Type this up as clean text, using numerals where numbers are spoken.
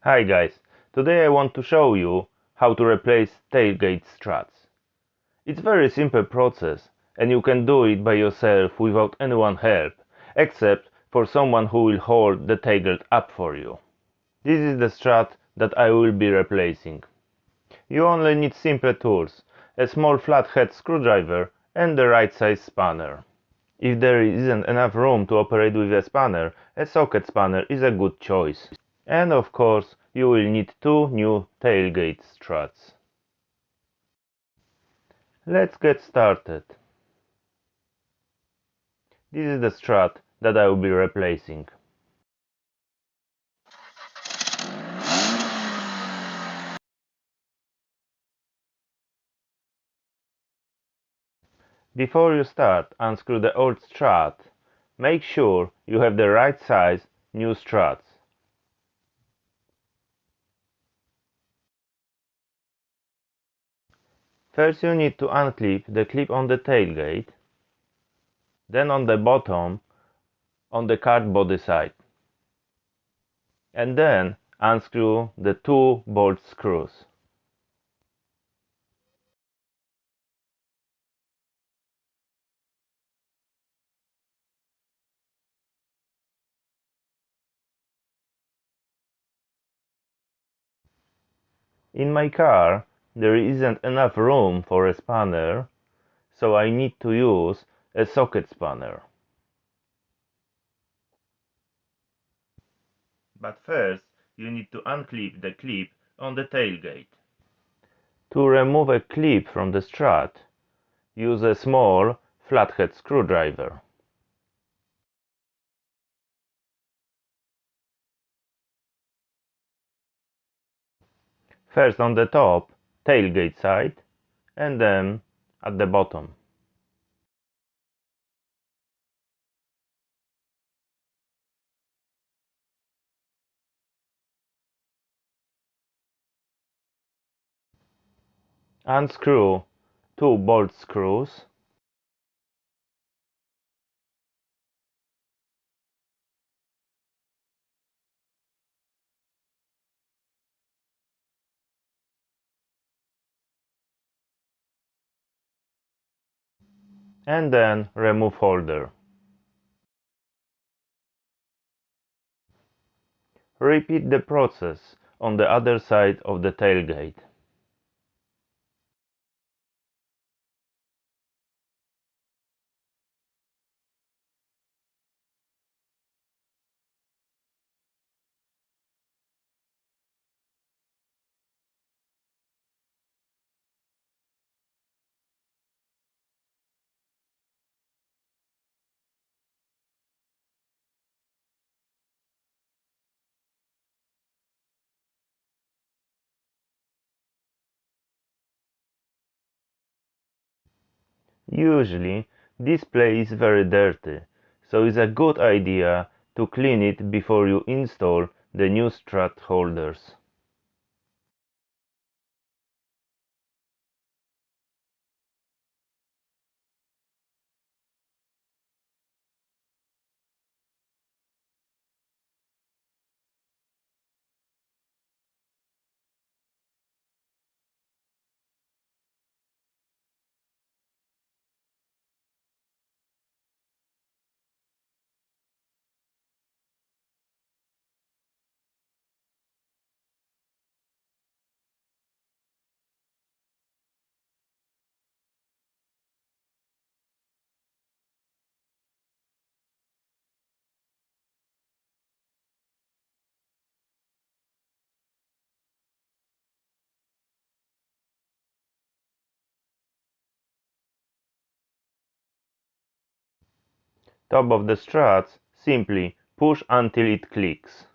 Hi guys, today I want to show you how to replace tailgate struts. It's a very simple process and you can do it by yourself without anyone's help, except for someone who will hold the tailgate up for you. This is the strut that I will be replacing. You only need simple tools, a small flathead screwdriver and the right size spanner. If there isn't enough room to operate with a spanner, a socket spanner is a good choice. And of course, you will need two new tailgate struts. Let's get started. This is the strut that I will be replacing. Before you start, unscrew the old strut. Make sure you have the right size new struts. First you need to unclip the clip on the tailgate, then on the bottom on the cart body side, and then unscrew the two bolt screws. In my car, there isn't enough room for a spanner, so I need to use a socket spanner. But first, you need to unclip the clip on the tailgate. To remove a clip from the strut, use a small flathead screwdriver. First on the top, tailgate side, and then at the bottom. Unscrew two bolt screws. And then remove holder. Repeat the process on the other side of the tailgate. Usually, this place is very dirty, so it's a good idea to clean it before you install the new strut holders. Top of the struts, simply push until it clicks.